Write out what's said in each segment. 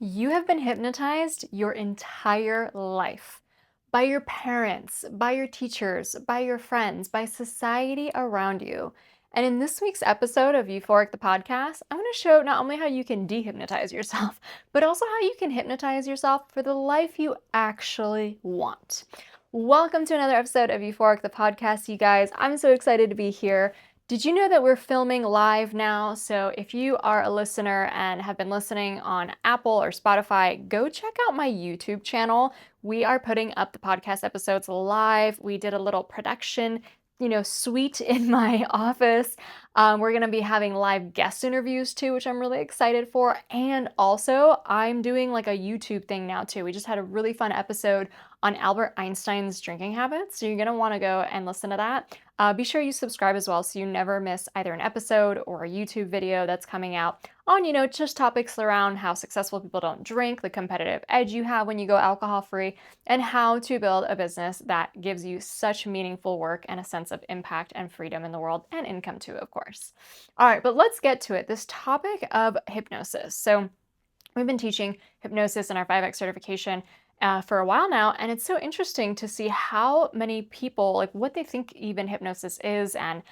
You have been hypnotized your entire life by your parents, by your teachers, by your friends, by society around you. And in this week's episode of Euphoric the podcast, I'm going to show not only how you can dehypnotize yourself, but also how you can hypnotize yourself for the life you actually want. Welcome to another episode of Euphoric the podcast, you guys. I'm so excited to be here. Did you know that we're filming live now? So if you are a listener and have been listening on Apple or Spotify, go check out my YouTube channel. We are putting up the podcast episodes live. We did a little production, suite in my office. We're going to be having live guest interviews too, which I'm really excited for. And also, I'm doing like a YouTube thing now too. We just had a really fun episode on Albert Einstein's drinking habits. So you're going to want to go and listen to that. Be sure you subscribe as well so you never miss either an episode or a YouTube video that's coming out on, just topics around how successful people don't drink, the competitive edge you have when you go alcohol free, and how to build a business that gives you such meaningful work and a sense of impact and freedom in the world and income too, of course. All right, but let's get to it. This topic of hypnosis. So we've been teaching hypnosis in our 5X certification for a while now, and it's so interesting to see how many people, like what they think even hypnosis is, and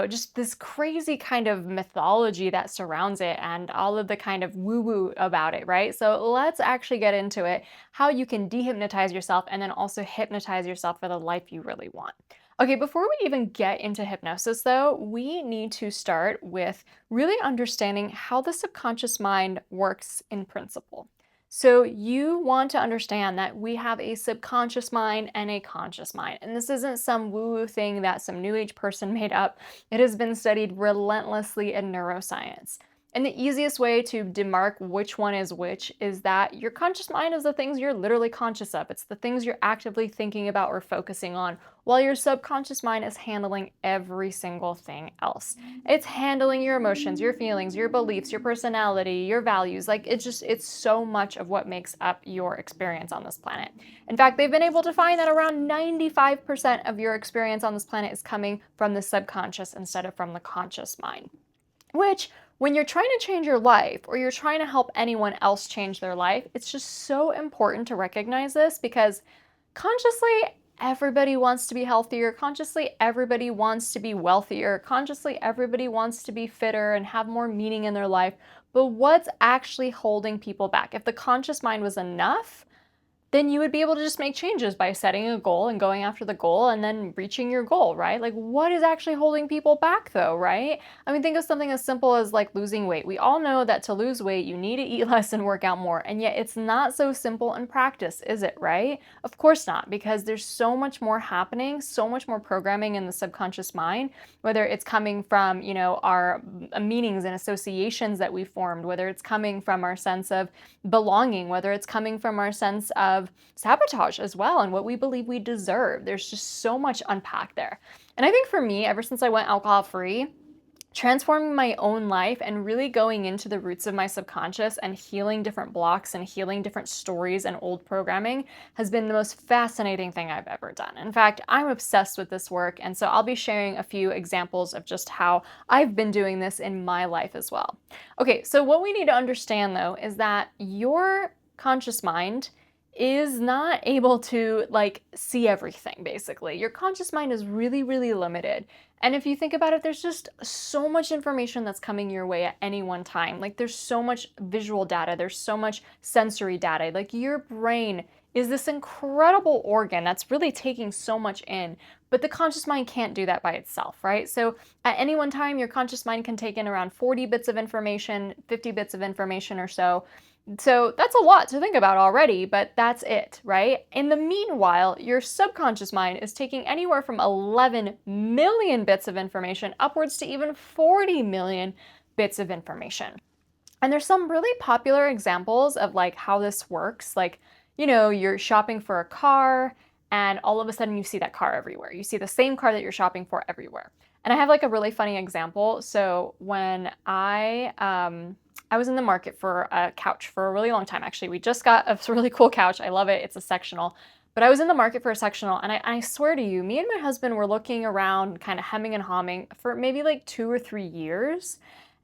just this crazy kind of mythology that surrounds it and all of the kind of woo-woo about it, right? So let's actually get into it, how you can dehypnotize yourself and then also hypnotize yourself for the life you really want. Okay, before we even get into hypnosis though, we need to start with really understanding how the subconscious mind works in principle. So you want to understand that we have a subconscious mind and a conscious mind. And this isn't some woo-woo thing that some new age person made up. It has been studied relentlessly in neuroscience. And the easiest way to demark which one is which is that your conscious mind is the things you're literally conscious of. It's the things you're actively thinking about or focusing on, while your subconscious mind is handling every single thing else. It's handling your emotions, your feelings, your beliefs, your personality, your values. Like it's so much of what makes up your experience on this planet. In fact, they've been able to find that around 95% of your experience on this planet is coming from the subconscious instead of from the conscious mind. Which, when you're trying to change your life or you're trying to help anyone else change their life, it's just so important to recognize this because consciously, everybody wants to be healthier. Consciously, everybody wants to be wealthier. Consciously, everybody wants to be fitter and have more meaning in their life. But what's actually holding people back? If the conscious mind was enough, then you would be able to just make changes by setting a goal and going after the goal and then reaching your goal, right? Like, what is actually holding people back though, right? I mean, think of something as simple as like losing weight. We all know that to lose weight, you need to eat less and work out more. And yet it's not so simple in practice, is it, right? Of course not, because there's so much more happening, so much more programming in the subconscious mind, whether it's coming from, our meanings and associations that we formed, whether it's coming from our sense of belonging, whether it's coming from our sense of sabotage as well and what we believe we deserve. There's just so much unpacked there. And I think for me, ever since I went alcohol free, transforming my own life and really going into the roots of my subconscious and healing different blocks and healing different stories and old programming has been the most fascinating thing I've ever done. In fact, I'm obsessed with this work, and so I'll be sharing a few examples of just how I've been doing this in my life as well. Okay, so what we need to understand though is that your conscious mind is not able to see everything basically. Your conscious mind is really, really limited. And if you think about it, there's just so much information that's coming your way at any one time. Like there's so much visual data, there's so much sensory data. Like your brain is this incredible organ that's really taking so much in, but the conscious mind can't do that by itself, right? So at any one time, your conscious mind can take in around 40 bits of information, 50 bits of information or so. So that's a lot to think about already, but that's it, right? In the meanwhile, your subconscious mind is taking anywhere from 11 million bits of information upwards to even 40 million bits of information. And there's some really popular examples of how this works. You're shopping for a car and all of a sudden you see that car everywhere. You see the same car that you're shopping for everywhere. And I have a really funny example. So when I was in the market for a couch for a really long time. Actually, we just got a really cool couch. I love it. It's a sectional. But I was in the market for a sectional, and I swear to you, me and my husband were looking around, kind of hemming and hawing for maybe 2 or 3 years.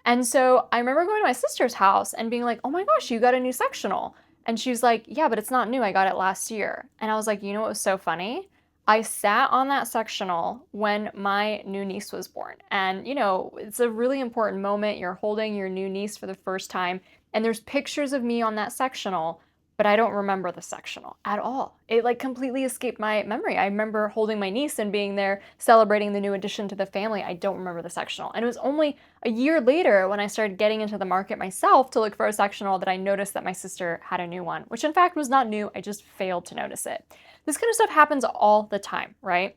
And so I remember going to my sister's house and being like, oh my gosh, you got a new sectional. And she's like, yeah, but it's not new. I got it last year. And I was like, you know what was so funny? I sat on that sectional when my new niece was born. And, it's a really important moment. You're holding your new niece for the first time. And there's pictures of me on that sectional, but I don't remember the sectional at all. It like completely escaped my memory. I remember holding my niece and being there celebrating the new addition to the family. I don't remember the sectional. And it was only a year later when I started getting into the market myself to look for a sectional that I noticed that my sister had a new one, which in fact was not new. I just failed to notice it. This kind of stuff happens all the time, right?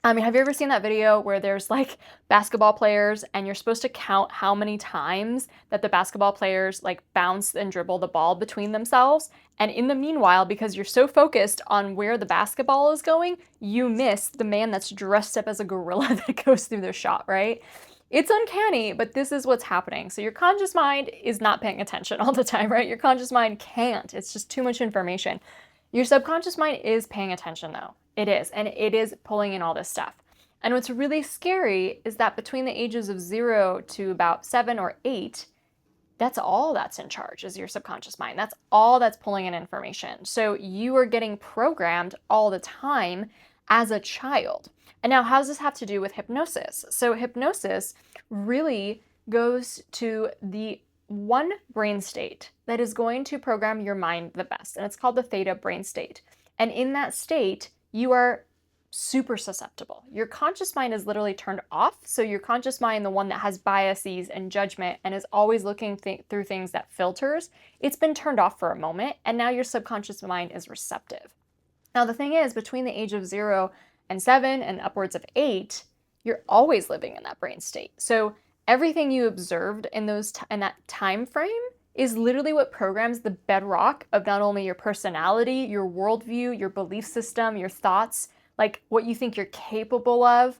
I mean, have you ever seen that video where there's like basketball players and you're supposed to count how many times that the basketball players like bounce and dribble the ball between themselves? And in the meanwhile, because you're so focused on where the basketball is going, you miss the man that's dressed up as a gorilla that goes through the shot, right? It's uncanny, but this is what's happening. So your conscious mind is not paying attention all the time, right? Your conscious mind can't. It's just too much information. Your subconscious mind is paying attention though. It is, and it is pulling in all this stuff. And what's really scary is that between the ages of 0 to about 7 or 8, that's all that's in charge is your subconscious mind. That's all that's pulling in information. So you are getting programmed all the time as a child. And now, how does this have to do with hypnosis? So hypnosis really goes to the one brain state that is going to program your mind the best, and it's called the theta brain state. And in that state, you are super susceptible. Your conscious mind is literally turned off. So your conscious mind, the one that has biases and judgment and is always looking through things that filters, it's been turned off for a moment, and now your subconscious mind is receptive. Now the thing is, between the age of 0 and 7 and upwards of 8, you're always living in that brain state. So everything you observed in that time frame is literally what programs the bedrock of not only your personality, your worldview, your belief system, your thoughts, like what you think you're capable of.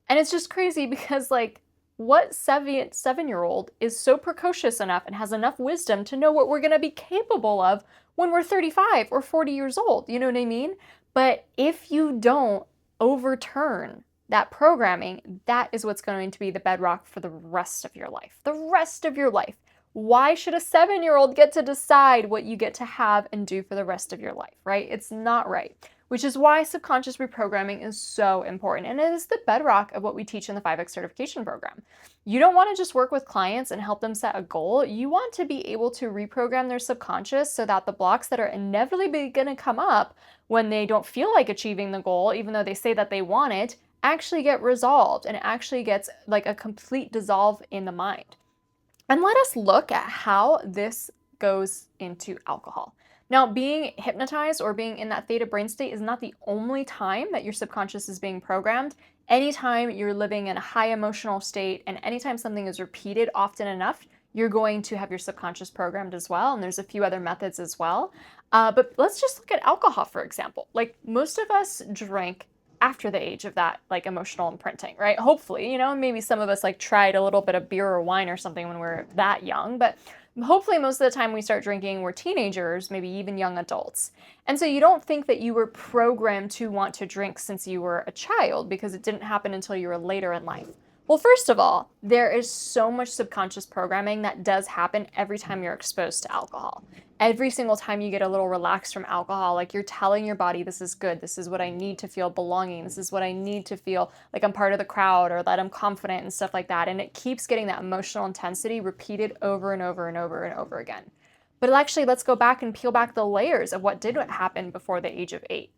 And it's just crazy because like what 7-year-old is so precocious enough and has enough wisdom to know what we're going to be capable of when we're 35 or 40 years old, you know what I mean? But if you don't overturn that programming, that is what's going to be the bedrock for the rest of your life. The rest of your life. Why should a 7-year-old get to decide what you get to have and do for the rest of your life, right? It's not right. Which is why subconscious reprogramming is so important. And it is the bedrock of what we teach in the 5X certification program. You don't want to just work with clients and help them set a goal. You want to be able to reprogram their subconscious so that the blocks that are inevitably going to come up when they don't feel like achieving the goal, even though they say that they want it, actually get resolved and actually gets like a complete dissolve in the mind. And let us look at how this goes into alcohol. Now, being hypnotized or being in that theta brain state is not the only time that your subconscious is being programmed. Anytime you're living in a high emotional state and anytime something is repeated often enough, you're going to have your subconscious programmed as well. And there's a few other methods as well. But let's just look at alcohol, for example. Like most of us drink after the age of that like emotional imprinting, right? Hopefully, maybe some of us like tried a little bit of beer or wine or something when we're that young, but hopefully most of the time we start drinking, we're teenagers, maybe even young adults. And so you don't think that you were programmed to want to drink since you were a child because it didn't happen until you were later in life. Well, first of all, there is so much subconscious programming that does happen every time you're exposed to alcohol. Every single time you get a little relaxed from alcohol, like you're telling your body, this is good, this is what I need to feel belonging, this is what I need to feel like I'm part of the crowd or that I'm confident and stuff like that. And it keeps getting that emotional intensity repeated over and over and over and over again. But actually, let's go back and peel back the layers of what did happen before the age of 8.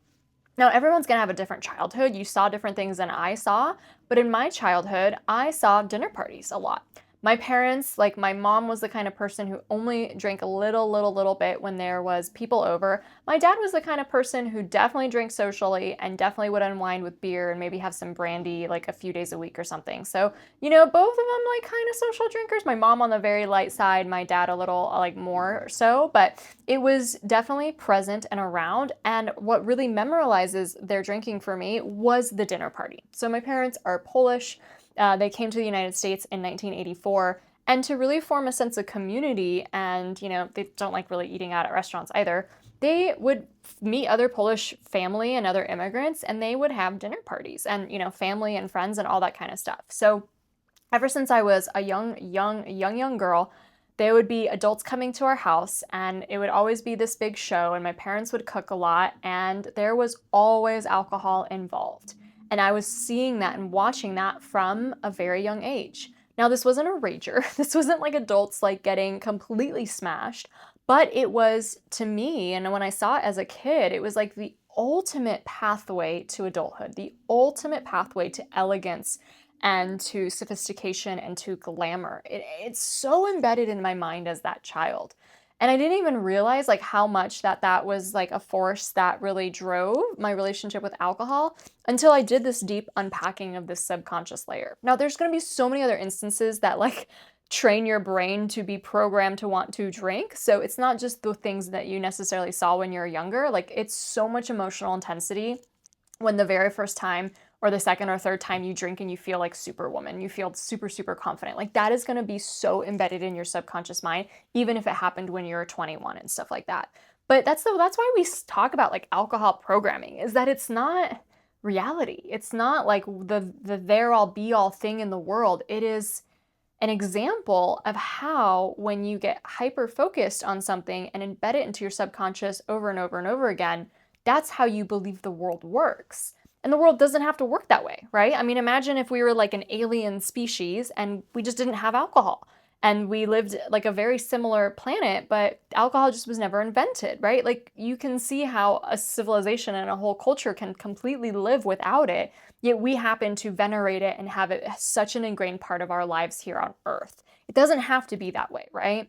Now, everyone's going to have a different childhood. You saw different things than I saw, but in my childhood, I saw dinner parties a lot. My parents, like my mom was the kind of person who only drank a little bit when there was people over. My dad was the kind of person who definitely drank socially and definitely would unwind with beer and maybe have some brandy like a few days a week or something. So, both of them like kind of social drinkers. My mom on the very light side, my dad a little like more so, but it was definitely present and around. And what really memorializes their drinking for me was the dinner party. So my parents are Polish. They came to the United States in 1984, and to really form a sense of community, and they don't like really eating out at restaurants either, they would meet other Polish family and other immigrants, and they would have dinner parties and family and friends and all that kind of stuff. So ever since I was a young girl, there would be adults coming to our house, and it would always be this big show, and my parents would cook a lot, and there was always alcohol involved. And I was seeing that and watching that from a very young age. Now, this wasn't a rager. This wasn't like adults like getting completely smashed, but it was to me, and when I saw it as a kid, it was like the ultimate pathway to adulthood, the ultimate pathway to elegance and to sophistication and to glamour. It's so embedded in my mind as that child. And I didn't even realize like how much that was like a force that really drove my relationship with alcohol until I did this deep unpacking of this subconscious layer. Now, there's going to be so many other instances that like train your brain to be programmed to want to drink. So it's not just the things that you necessarily saw when you're younger. Like it's so much emotional intensity when the very first time or the second or third time you drink and you feel like superwoman, you feel super, super confident. Like that is going to be so embedded in your subconscious mind, even if it happened when you're 21 and stuff like that. But that's why we talk about like alcohol programming, is that it's not reality. It's not like the there all be all thing in the world. It is an example of how when you get hyper focused on something and embed it into your subconscious over and over and over again, that's how you believe the world works. And the world doesn't have to work that way, right? I mean, imagine if we were like an alien species and we just didn't have alcohol and we lived like a very similar planet, but alcohol just was never invented, right? Like you can see how a civilization and a whole culture can completely live without it, yet we happen to venerate it and have it as such an ingrained part of our lives here on Earth. It doesn't have to be that way, right?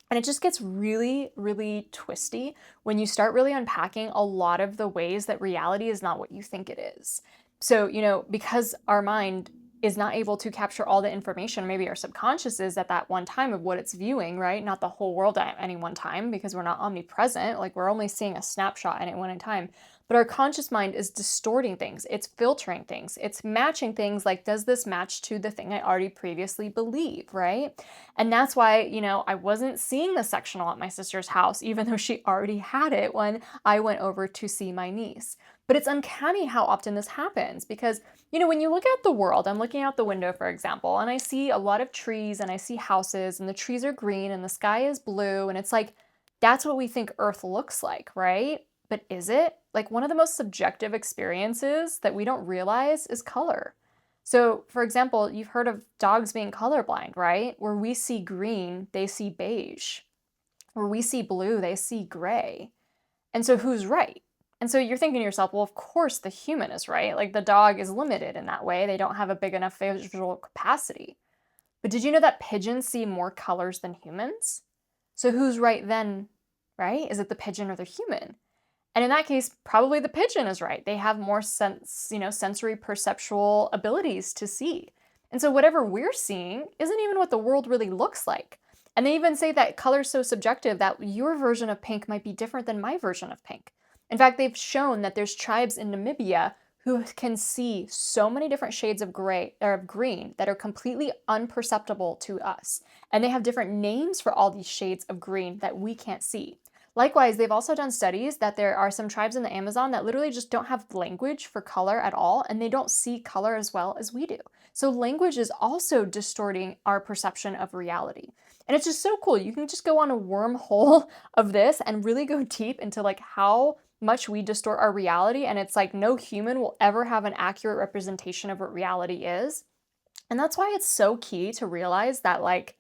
And it just gets really, really twisty when you start really unpacking a lot of the ways that reality is not what you think it is. So, because our mind is not able to capture all the information, maybe our subconscious is at that one time of what it's viewing, right? Not the whole world at any one time because we're not omnipresent. Like we're only seeing a snapshot at any one time. But our conscious mind is distorting things, it's filtering things, it's matching things like, does this match to the thing I already previously believe, right? And that's why, I wasn't seeing the sectional at my sister's house, even though she already had it when I went over to see my niece. But it's uncanny how often this happens because, when you look at the world, I'm looking out the window, for example, and I see a lot of trees and I see houses and the trees are green and the sky is blue. And it's like, that's what we think Earth looks like, right? But is it? Like one of the most subjective experiences that we don't realize is color. So, for example, you've heard of dogs being colorblind, right? Where we see green, they see beige. Where we see blue, they see gray. And so, who's right? And so, you're thinking to yourself, well, of course, the human is right. Like, the dog is limited in that way. They don't have a big enough visual capacity. But did you know that pigeons see more colors than humans? So, who's right then, right? Is it the pigeon or the human? And in that case, probably the pigeon is right. They have more sensory perceptual abilities to see. And so whatever we're seeing isn't even what the world really looks like. And they even say that color's so subjective that your version of pink might be different than my version of pink. In fact, they've shown that there's tribes in Namibia who can see so many different shades of gray or of green that are completely unperceptible to us. And they have different names for all these shades of green that we can't see. Likewise, they've also done studies that there are some tribes in the Amazon that literally just don't have language for color at all, and they don't see color as well as we do. So language is also distorting our perception of reality. And it's just so cool. You can just go on a wormhole of this and really go deep into like how much we distort our reality. And it's like no human will ever have an accurate representation of what reality is. And that's why it's so key to realize that like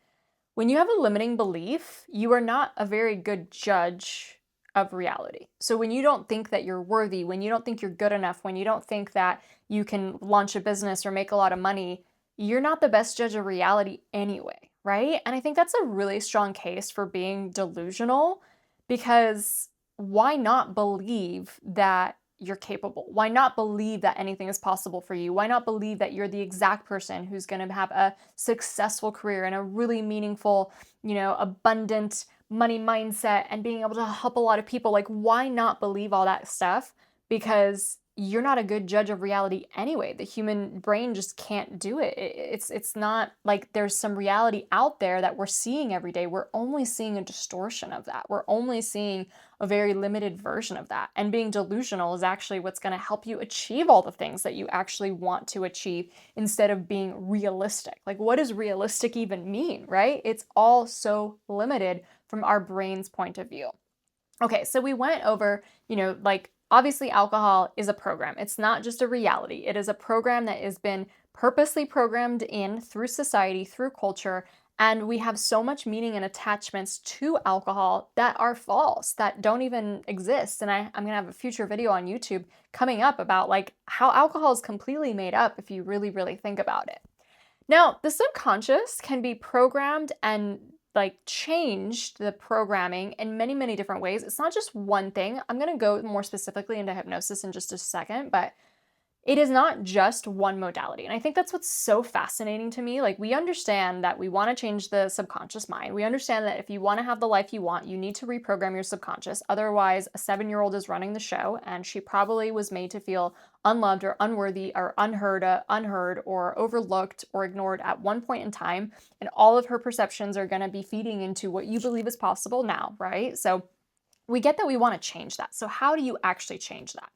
when you have a limiting belief, you are not a very good judge of reality. So when you don't think that you're worthy, when you don't think you're good enough, when you don't think that you can launch a business or make a lot of money, you're not the best judge of reality anyway, right? And I think that's a really strong case for being delusional because why not believe that you're capable? Why not believe that anything is possible for you? Why not believe that you're the exact person who's going to have a successful career and a really meaningful, abundant money mindset and being able to help a lot of people? Like, why not believe all that stuff? Because you're not a good judge of reality anyway. The human brain just can't do it. It's not like there's some reality out there that we're seeing every day. We're only seeing a distortion of that. We're only seeing a very limited version of that. And being delusional is actually what's going to help you achieve all the things that you actually want to achieve instead of being realistic. Like, what does realistic even mean, right? It's all so limited from our brain's point of view. Okay, so we went over, like obviously alcohol is a program. It's not just a reality. It is a program that has been purposely programmed in through society, through culture, and we have so much meaning and attachments to alcohol that are false, that don't even exist. And I'm gonna have a future video on YouTube coming up about like how alcohol is completely made up if you really, really think about it. Now, the subconscious can be programmed and like changed the programming in many, many different ways. It's not just one thing. I'm going to go more specifically into hypnosis in just a second, but it is not just one modality. And I think that's what's so fascinating to me. Like, we understand that we want to change the subconscious mind. We understand that if you want to have the life you want, you need to reprogram your subconscious. Otherwise, a 7-year-old is running the show, and she probably was made to feel unloved or unworthy or unheard or overlooked or ignored at one point in time. And all of her perceptions are going to be feeding into what you believe is possible now, right? So we get that we want to change that. So how do you actually change that?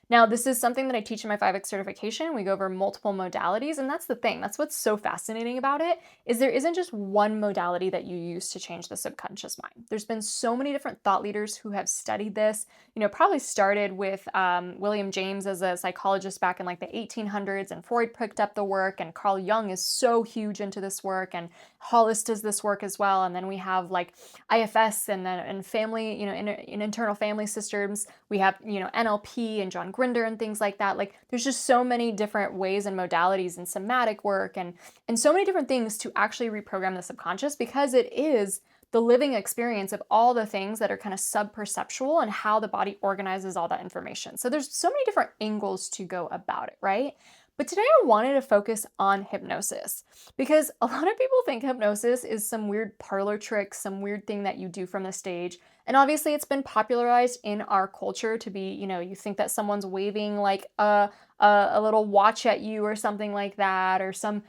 Now, this is something that I teach in my 5X certification. We go over multiple modalities, and that's the thing. That's what's so fascinating about it, is there isn't just one modality that you use to change the subconscious mind. There's been so many different thought leaders who have studied this. Probably started with William James as a psychologist back in like the 1800s, and Freud picked up the work, and Carl Jung is so huge into this work, and Hollis does this work as well. And then we have like IFS and family, in internal family systems. We have, NLP and John Grinder and things like that. Like, there's just so many different ways and modalities and somatic work and so many different things to actually reprogram the subconscious, because it is the living experience of all the things that are kind of sub-perceptual and how the body organizes all that information. So there's so many different angles to go about it, right? But today I wanted to focus on hypnosis, because a lot of people think hypnosis is some weird parlor trick, some weird thing that you do from the stage. And obviously it's been popularized in our culture to be, you think that someone's waving like a little watch at you or something like that, or some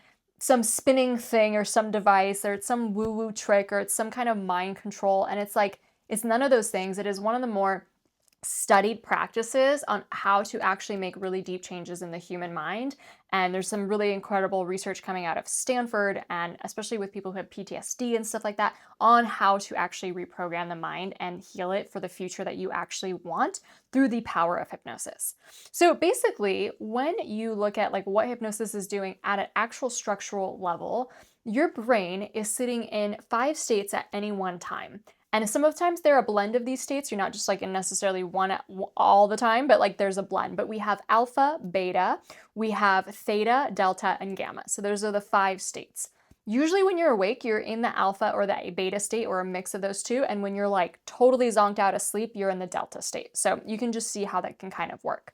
spinning thing or some device, or it's some woo-woo trick, or it's some kind of mind control. And it's like, it's none of those things. It is one of the more studied practices on how to actually make really deep changes in the human mind. And there's some really incredible research coming out of Stanford, and especially with people who have PTSD and stuff like that, on how to actually reprogram the mind and heal it for the future that you actually want through the power of hypnosis. So basically, when you look at like what hypnosis is doing at an actual structural level, your brain is sitting in 5 states at any one time. And sometimes they're a blend of these states. You're not just like in necessarily one all the time, but like there's a blend. But we have alpha, beta, we have theta, delta, and gamma. So those are the 5 states. Usually when you're awake, you're in the alpha or the beta state, or a mix of those two. And when you're like totally zonked out asleep, you're in the delta state. So you can just see how that can kind of work.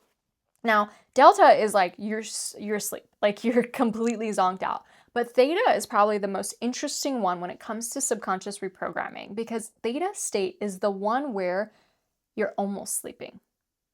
Now, delta is like you're asleep, like you're completely zonked out. But theta is probably the most interesting one when it comes to subconscious reprogramming, because theta state is the one where you're almost sleeping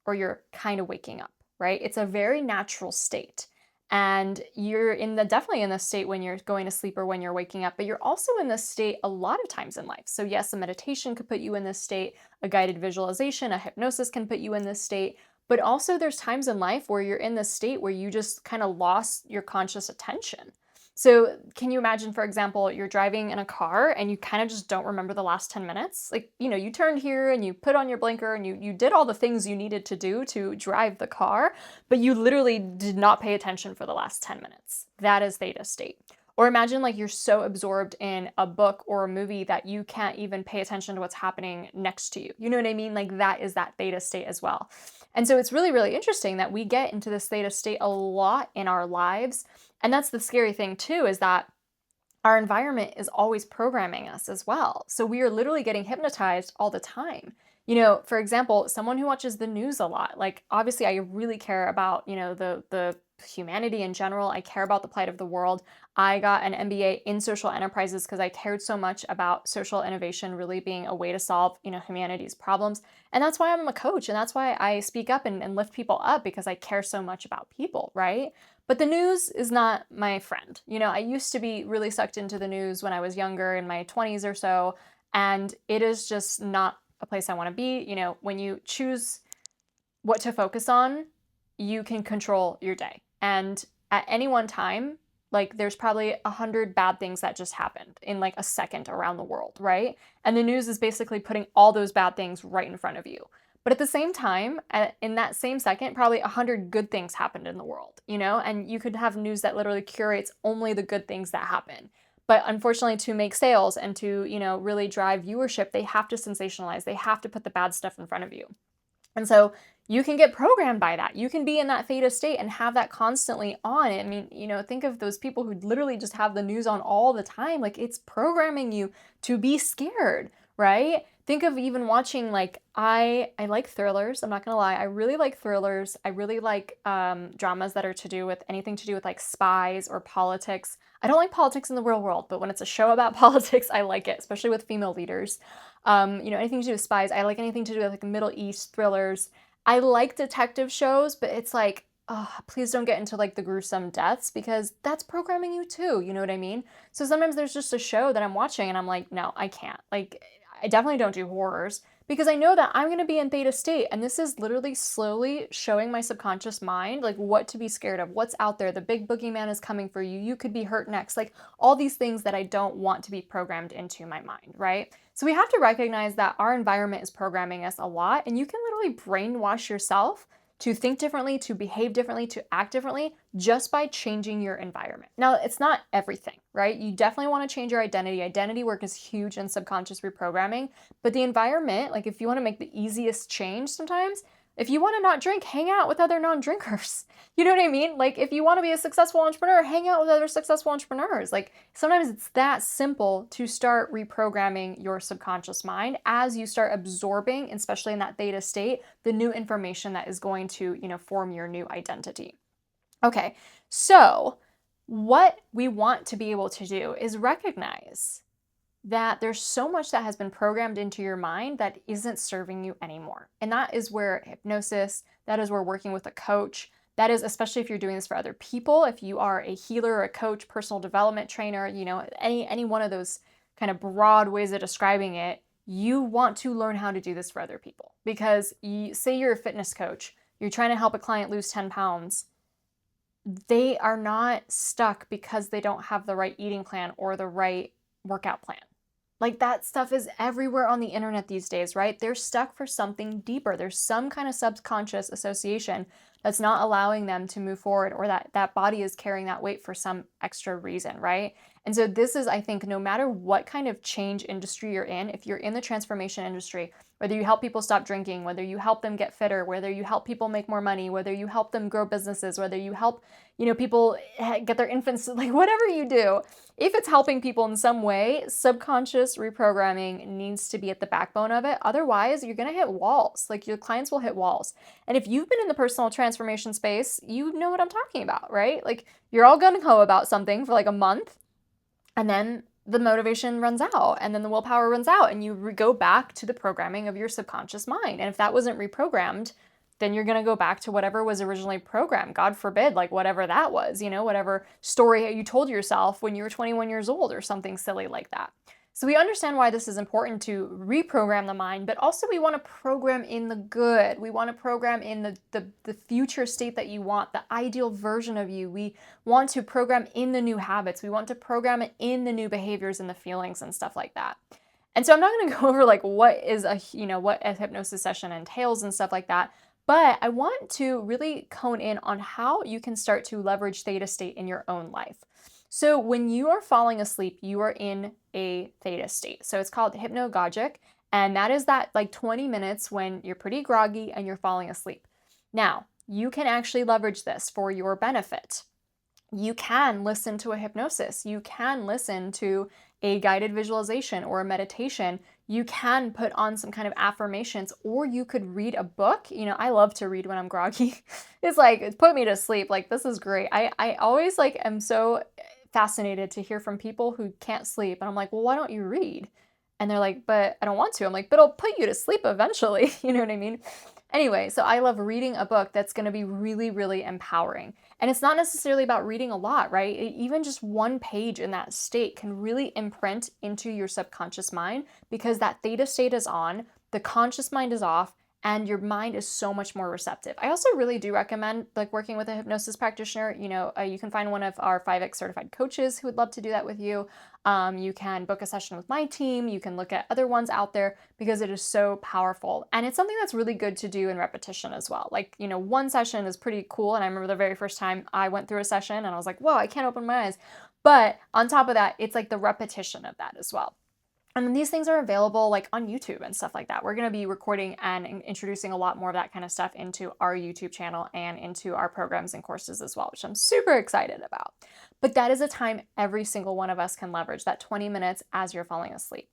or you're kind of waking up, right? It's a very natural state. And you're definitely in the state when you're going to sleep or when you're waking up, but you're also in this state a lot of times in life. So yes, a meditation could put you in this state, a guided visualization, a hypnosis can put you in this state, but also there's times in life where you're in this state where you just kind of lost your conscious attention. So can you imagine, for example, you're driving in a car and you kind of just don't remember the last 10 minutes? Like, you turned here and you put on your blinker and you did all the things you needed to do to drive the car, but you literally did not pay attention for the last 10 minutes. That is theta state. Or imagine like you're so absorbed in a book or a movie that you can't even pay attention to what's happening next to you. You know what I mean? Like, that is that theta state as well. And so it's really, really interesting that we get into this theta state a lot in our lives. And that's the scary thing too, is that our environment is always programming us as well. So we are literally getting hypnotized all the time. For example, someone who watches the news a lot, like obviously I really care about, the humanity in general. I care about the plight of the world. I got an MBA in social enterprises because I cared so much about social innovation really being a way to solve, humanity's problems. And that's why I'm a coach. And that's why I speak up and lift people up, because I care so much about people, right? But the news is not my friend. I used to be really sucked into the news when I was younger, in my 20s or so, and it is just not a place I want to be. When you choose what to focus on, you can control your day. And at any one time, like, there's probably 100 bad things that just happened in like a second around the world, right? And the news is basically putting all those bad things right in front of you. But at the same time, in that same second, probably 100 good things happened in the world, and you could have news that literally curates only the good things that happen. But unfortunately, to make sales and to, really drive viewership, they have to sensationalize. They have to put the bad stuff in front of you. And so you can get programmed by that. You can be in that theta state and have that constantly on. I mean, think of those people who literally just have the news on all the time. Like, it's programming you to be scared, right? Think of even watching, like, I like thrillers. I'm not gonna lie. I really like thrillers. I really like dramas that are anything to do with like spies or politics. I don't like politics in the real world, but when it's a show about politics, I like it, especially with female leaders. Anything to do with spies. I like anything to do with like Middle East thrillers. I like detective shows, but it's like, oh, please don't get into like the gruesome deaths, because that's programming you too. You know what I mean? So sometimes there's just a show that I'm watching and I'm like, no, I can't. Like, I definitely don't do horrors, because I know that I'm going to be in theta state. And this is literally slowly showing my subconscious mind, like, what to be scared of, what's out there. The big boogeyman is coming for you. You could be hurt next. Like, all these things that I don't want to be programmed into my mind, right? So we have to recognize that our environment is programming us a lot, and you can literally brainwash yourself to think differently, to behave differently, to act differently, just by changing your environment. Now, it's not everything, right? You definitely want to change your identity. Identity work is huge in subconscious reprogramming, but the environment, like, if you want to make the easiest change sometimes, if you want to not drink, hang out with other non-drinkers. You know what I mean? Like, if you want to be a successful entrepreneur, hang out with other successful entrepreneurs. Like, sometimes it's that simple to start reprogramming your subconscious mind as you start absorbing, especially in that theta state, the new information that is going to, form your new identity. Okay, so what we want to be able to do is recognize that there's so much that has been programmed into your mind that isn't serving you anymore. And that is where hypnosis, that is where working with a coach, that is, especially if you're doing this for other people, if you are a healer or a coach, personal development trainer, any one of those kind of broad ways of describing it, you want to learn how to do this for other people. Because say you're a fitness coach, you're trying to help a client lose 10 pounds. They are not stuck because they don't have the right eating plan or the right workout plan. Like, that stuff is everywhere on the internet these days, right? They're stuck for something deeper. There's some kind of subconscious association that's not allowing them to move forward, or that body is carrying that weight for some extra reason, right? And so this is, I think, no matter what kind of change industry you're in, if you're in the transformation industry, whether you help people stop drinking, whether you help them get fitter, whether you help people make more money, whether you help them grow businesses, whether you help, people get their infants, like, whatever you do, if it's helping people in some way, subconscious reprogramming needs to be at the backbone of it. Otherwise, you're going to hit walls. Like, your clients will hit walls. And if you've been in the personal transformation space, you know what I'm talking about, right? Like, you're all gung-ho about something for like a month, and then the motivation runs out, and then the willpower runs out, and you go back to the programming of your subconscious mind. And if that wasn't reprogrammed, then you're going to go back to whatever was originally programmed. God forbid, like, whatever that was, whatever story you told yourself when you were 21 years old or something silly like that. So we understand why this is important to reprogram the mind, but also we want to program in the good. We want to program in the future state that you want, the ideal version of you. We want to program in the new habits. We want to program it in the new behaviors and the feelings and stuff like that. And so I'm not going to go over like what a hypnosis session entails and stuff like that, but I want to really hone in on how you can start to leverage theta state in your own life. So when you are falling asleep, you are in a theta state. So it's called hypnagogic, and that is that like 20 minutes when you're pretty groggy and you're falling asleep. Now, you can actually leverage this for your benefit. You can listen to a hypnosis. You can listen to a guided visualization or a meditation, you can put on some kind of affirmations, or you could read a book. I love to read when I'm groggy. It's like, it put me to sleep. Like, this is great. I always like am so fascinated to hear from people who can't sleep. And I'm like, well, why don't you read? And they're like, but I don't want to. I'm like, but it'll put you to sleep eventually. You know what I mean? Anyway, so I love reading a book that's going to be really, really empowering. And it's not necessarily about reading a lot, right? Even just one page in that state can really imprint into your subconscious mind, because that theta state is on, the conscious mind is off, and your mind is so much more receptive. I also really do recommend like working with a hypnosis practitioner. You can find one of our 5X certified coaches who would love to do that with you. You can book a session with my team. You can look at other ones out there, because it is so powerful. And it's something that's really good to do in repetition as well. Like, one session is pretty cool. And I remember the very first time I went through a session and I was like, whoa, I can't open my eyes. But on top of that, it's like the repetition of that as well. And then these things are available like on YouTube and stuff like that. We're going to be recording and introducing a lot more of that kind of stuff into our YouTube channel and into our programs and courses as well, which I'm super excited about. But that is a time every single one of us can leverage, that 20 minutes as you're falling asleep.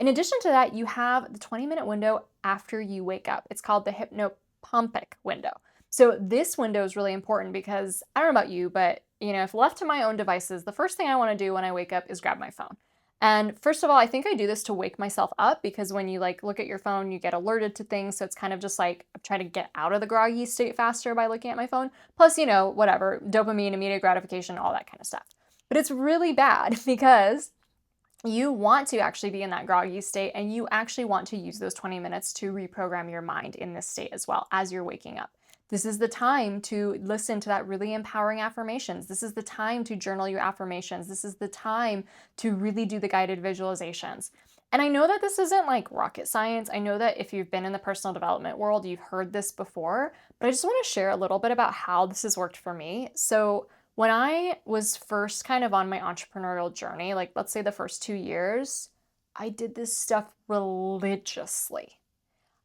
In addition to that, you have the 20-minute window after you wake up. It's called the hypnopompic window. So this window is really important because I don't know about you, but if left to my own devices, the first thing I want to do when I wake up is grab my phone. And first of all, I think I do this to wake myself up, because when you like look at your phone, you get alerted to things. So it's kind of just like I'm trying to get out of the groggy state faster by looking at my phone. Plus, whatever, dopamine, immediate gratification, all that kind of stuff. But it's really bad because you want to actually be in that groggy state, and you actually want to use those 20 minutes to reprogram your mind in this state as well as you're waking up. This is the time to listen to that really empowering affirmations. This is the time to journal your affirmations. This is the time to really do the guided visualizations. And I know that this isn't like rocket science. I know that if you've been in the personal development world, you've heard this before, but I just want to share a little bit about how this has worked for me. So when I was first kind of on my entrepreneurial journey, like let's say the first 2 years, I did this stuff religiously.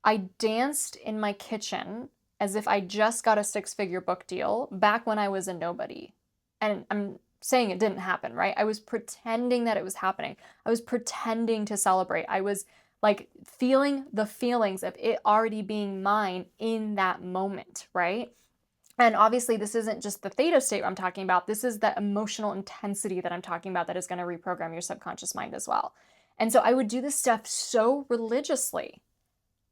I danced in my kitchen as if I just got a 6-figure book deal back when I was a nobody. And I'm saying it didn't happen, right? I was pretending that it was happening. I was pretending to celebrate. I was like feeling the feelings of it already being mine in that moment, right? And obviously, this isn't just the theta state I'm talking about. This is the emotional intensity that I'm talking about that is going to reprogram your subconscious mind as well. And so I would do this stuff so religiously.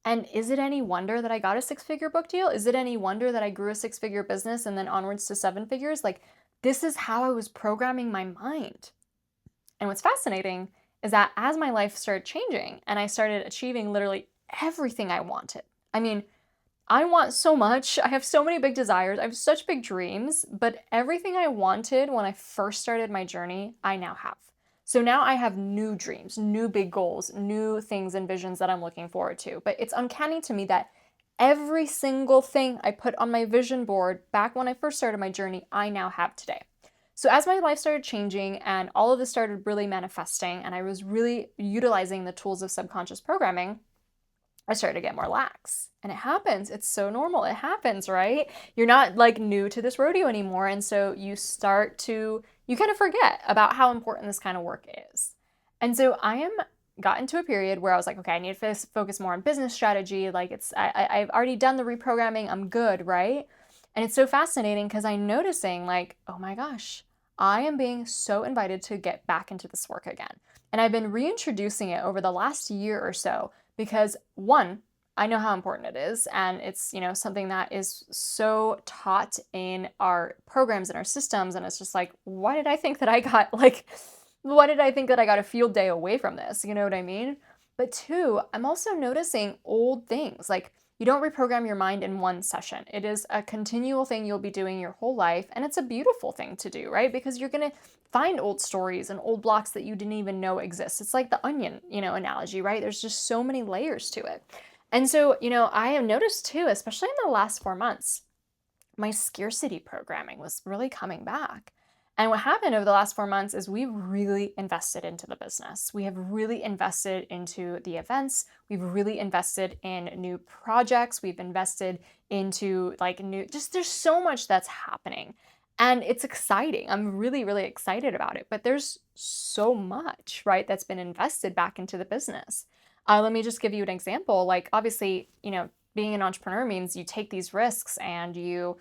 And is it any wonder that I got a 6-figure book deal? Is it any wonder that I grew a 6-figure business and then onwards to 7 figures? Like, this is how I was programming my mind. And what's fascinating is that as my life started changing and I started achieving literally everything I wanted. I mean, I want so much. I have so many big desires. I have such big dreams, but everything I wanted when I first started my journey, I now have. So now I have new dreams, new big goals, new things and visions that I'm looking forward to. But it's uncanny to me that every single thing I put on my vision board back when I first started my journey, I now have today. So as my life started changing and all of this started really manifesting, and I was really utilizing the tools of subconscious programming, I started to get more lax. And it happens. It's so normal. It happens, right? You're not like new to this rodeo anymore. And so you kind of forget about how important this kind of work is. And so got into a period where I was like, okay, I need to focus more on business strategy. Like I've already done the reprogramming. I'm good, right? And it's so fascinating because I'm noticing like, oh my gosh, I am being so invited to get back into this work again. And I've been reintroducing it over the last year or so because one, I know how important it is. And it's, something that is so taught in our programs and our systems. And it's just like, why did I think that I got a field day away from this? You know what I mean? But two, I'm also noticing old things. Like you don't reprogram your mind in one session. It is a continual thing you'll be doing your whole life. And it's a beautiful thing to do, right? Because you're going to find old stories and old blocks that you didn't even know exist. It's like the onion, analogy, right? There's just so many layers to it. And so, I have noticed too, especially in the last 4 months, my scarcity programming was really coming back. And what happened over the last 4 months is we've really invested into the business. We have really invested into the events. We've really invested in new projects. We've invested into there's so much that's happening. And it's exciting. I'm really, really excited about it. But there's so much, right, that's been invested back into the business. Let me just give you an example. Like, obviously, being an entrepreneur means you take these risks and you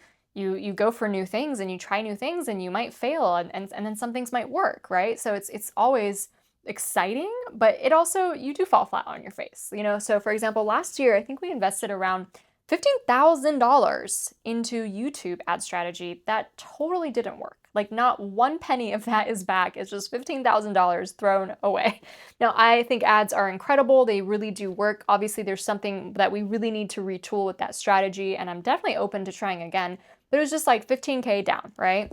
go for new things and you try new things and you might fail and then some things might work, right? So it's always exciting, but it also you do fall flat on your face. So for example, last year I think we invested around $15,000 into YouTube ad strategy. That totally didn't work. Like, not one penny of that is back. It's just $15,000 thrown away. Now, I think ads are incredible. They really do work. Obviously, there's something that we really need to retool with that strategy, and I'm definitely open to trying again. But it was just like 15K down, right?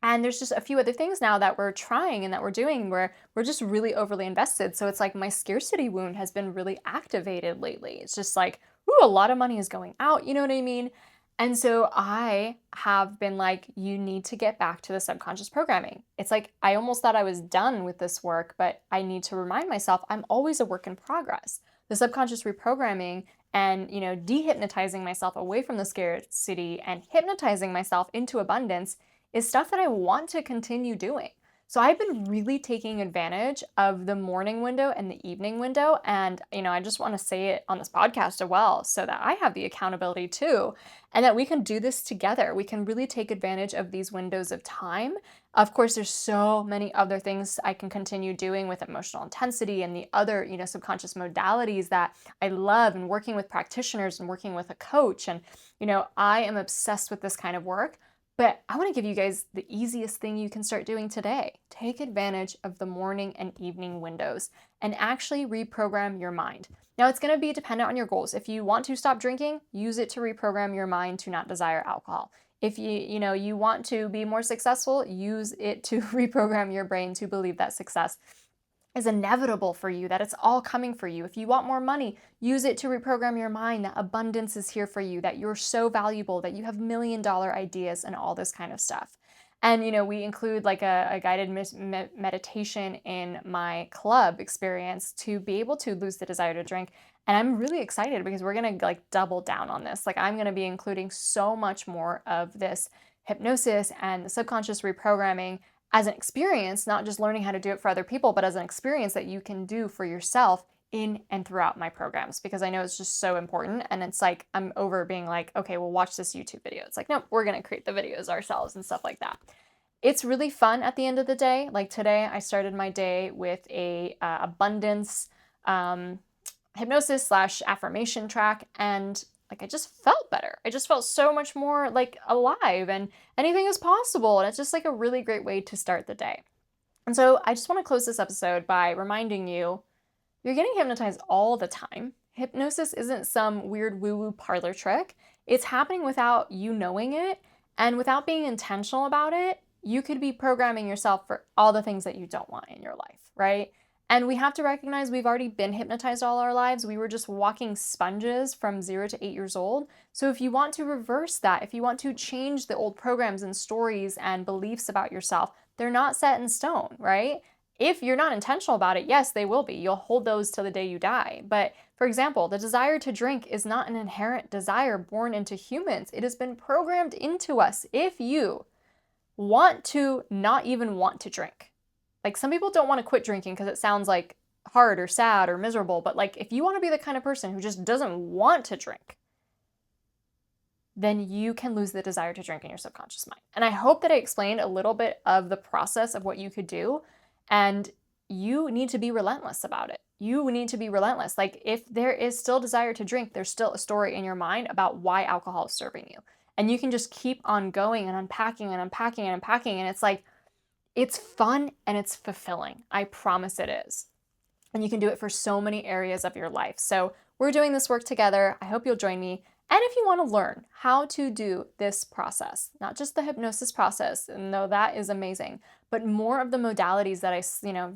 And there's just a few other things now that we're trying and that we're doing where we're just really overly invested. So it's like my scarcity wound has been really activated lately. It's just like, ooh, a lot of money is going out, you know what I mean? And so I have been like, you need to get back to the subconscious programming. It's like I almost thought I was done with this work, but I need to remind myself I'm always a work in progress. The subconscious reprogramming and, dehypnotizing myself away from the scarcity and hypnotizing myself into abundance is stuff that I want to continue doing. So I've been really taking advantage of the morning window and the evening window. And, I just want to say it on this podcast as well so that I have the accountability too, and that we can do this together. We can really take advantage of these windows of time. Of course, there's so many other things I can continue doing with emotional intensity and the other, subconscious modalities that I love, and working with practitioners and working with a coach. And, I am obsessed with this kind of work. But I want to give you guys the easiest thing you can start doing today. Take advantage of the morning and evening windows and actually reprogram your mind. Now, it's going to be dependent on your goals. If you want to stop drinking, use it to reprogram your mind to not desire alcohol. If you want to be more successful, use it to reprogram your brain to believe that success is inevitable for you, that it's all coming for you. If you want more money, use it to reprogram your mind that abundance is here for you, that you're so valuable, that you have $1,000,000 ideas and all this kind of stuff. And, we include like a guided meditation in my club experience to be able to lose the desire to drink. And I'm really excited because we're going to like double down on this. Like, I'm going to be including so much more of this hypnosis and the subconscious reprogramming as an experience, not just learning how to do it for other people, but as an experience that you can do for yourself in and throughout my programs, because I know it's just so important. And it's like, I'm over being like, okay, well, watch this YouTube video. It's like, no, we're going to create the videos ourselves and stuff like that. It's really fun at the end of the day. Like today, I started my day with a abundance hypnosis / affirmation track, and like I just felt better. I just felt so much more like alive, and anything is possible. And it's just like a really great way to start the day. And so I just want to close this episode by reminding you, you're getting hypnotized all the time. Hypnosis isn't some weird woo-woo parlor trick. It's happening without you knowing it, and without being intentional about it, you could be programming yourself for all the things that you don't want in your life, right? And we have to recognize we've already been hypnotized all our lives. We were just walking sponges from 0 to 8 years old. So if you want to reverse that, if you want to change the old programs and stories and beliefs about yourself, they're not set in stone, right? If you're not intentional about it, yes, they will be. You'll hold those till the day you die. But for example, the desire to drink is not an inherent desire born into humans. It has been programmed into us. If you want to not even want to drink, like some people don't want to quit drinking because it sounds like hard or sad or miserable, but like if you want to be the kind of person who just doesn't want to drink, then you can lose the desire to drink in your subconscious mind. And I hope that I explained a little bit of the process of what you could do. And you need to be relentless about it. You need to be relentless. Like if there is still desire to drink, there's still a story in your mind about why alcohol is serving you. And you can just keep on going and unpacking and unpacking and unpacking. And it's like, it's fun and it's fulfilling. I promise it is. And you can do it for so many areas of your life. So we're doing this work together. I hope you'll join me. And if you want to learn how to do this process, not just the hypnosis process, and though that is amazing, but more of the modalities that I,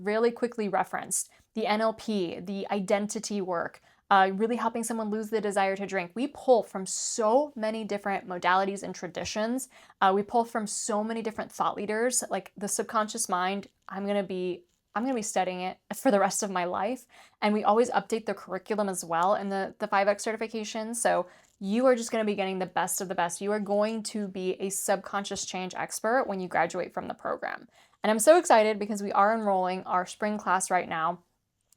really quickly referenced, the NLP, the identity work, really helping someone lose the desire to drink. We pull from so many different modalities and traditions. We pull from so many different thought leaders, like the subconscious mind. I'm going to be I'm going to be studying it for the rest of my life. And we always update the curriculum as well in the 5X certification. So you are just going to be getting the best of the best. You are going to be a subconscious change expert when you graduate from the program. And I'm so excited because we are enrolling our spring class right now.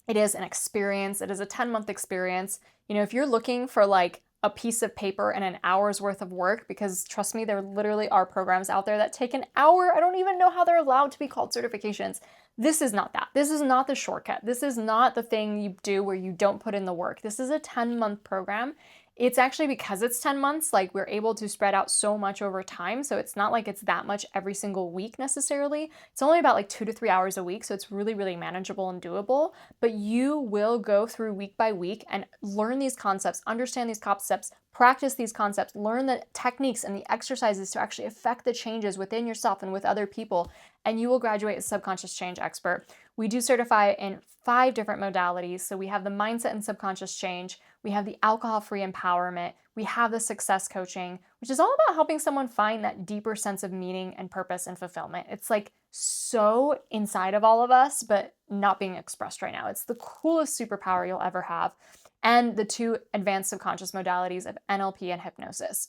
It is an experience. It is a 10-month experience. If you're looking for like a piece of paper and an hour's worth of work, because trust me, there literally are programs out there that take an hour. I don't even know how they're allowed to be called certifications. This is not that. This is not the shortcut. This is not the thing you do where you don't put in the work. This is a 10-month program. It's actually because it's 10 months, like we're able to spread out so much over time. So it's not like it's that much every single week necessarily. It's only about like 2 to 3 hours a week. So it's really, really manageable and doable. But you will go through week by week and learn these concepts, understand these concepts, practice these concepts, learn the techniques and the exercises to actually affect the changes within yourself and with other people. And you will graduate as a subconscious change expert. We do certify in 5 different modalities. So we have the mindset and subconscious change. We have the alcohol-free empowerment. We have the success coaching, which is all about helping someone find that deeper sense of meaning and purpose and fulfillment. It's like so inside of all of us, but not being expressed right now. It's the coolest superpower you'll ever have. And the 2 advanced subconscious modalities of NLP and hypnosis.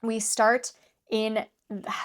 We start in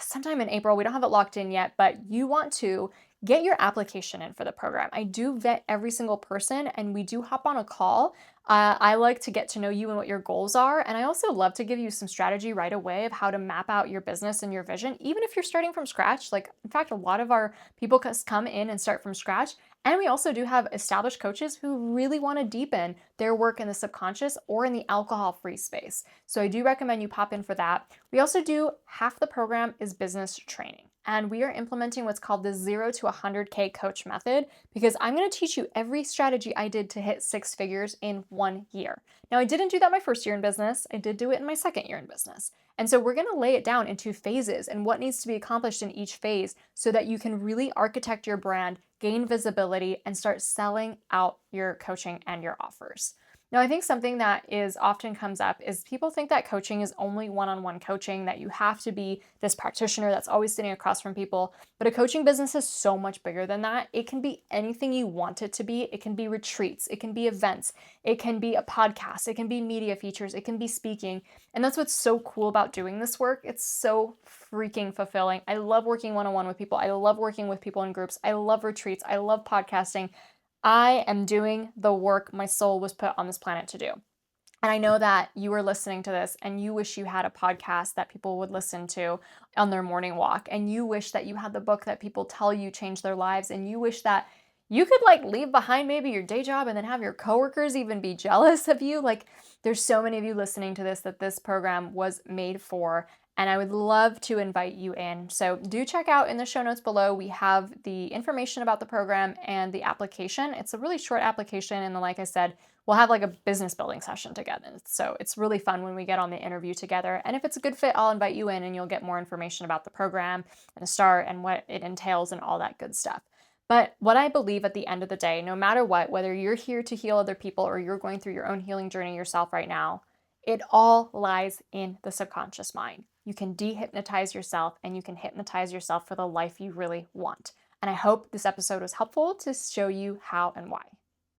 sometime in April. We don't have it locked in yet, but you want to get your application in for the program. I do vet every single person and we do hop on a call. I like to get to know you and what your goals are. And I also love to give you some strategy right away of how to map out your business and your vision, even if you're starting from scratch. Like, in fact, a lot of our people come in and start from scratch. And we also do have established coaches who really want to deepen their work in the subconscious or in the alcohol-free space. So I do recommend you pop in for that. We also do half the program is business training. And we are implementing what's called the 0 to 100K coach method because I'm going to teach you every strategy I did to hit 6 figures in 1 year. Now, I didn't do that my first year in business. I did do it in my second year in business. And so we're going to lay it down into phases and what needs to be accomplished in each phase so that you can really architect your brand, gain visibility, and start selling out your coaching and your offers. Now, I think something that often comes up is people think that coaching is only one-on-one coaching, that you have to be this practitioner that's always sitting across from people. But a coaching business is so much bigger than that. It can be anything you want it to be. It can be retreats. It can be events. It can be a podcast. It can be media features. It can be speaking. And that's what's so cool about doing this work. It's so freaking fulfilling. I love working one-on-one with people. I love working with people in groups. I love retreats. I love podcasting. I am doing the work my soul was put on this planet to do. And I know that you are listening to this and you wish you had a podcast that people would listen to on their morning walk. And you wish that you had the book that people tell you changed their lives. And you wish that you could like leave behind maybe your day job and then have your coworkers even be jealous of you. Like, there's so many of you listening to this that this program was made for. And I would love to invite you in. So do check out in the show notes below. We have the information about the program and the application. It's a really short application. And then, like I said, we'll have like a business building session together. So it's really fun when we get on the interview together. And if it's a good fit, I'll invite you in and you'll get more information about the program and the start and what it entails and all that good stuff. But what I believe at the end of the day, no matter what, whether you're here to heal other people or you're going through your own healing journey yourself right now, it all lies in the subconscious mind. You can dehypnotize yourself and you can hypnotize yourself for the life you really want. And I hope this episode was helpful to show you how and why.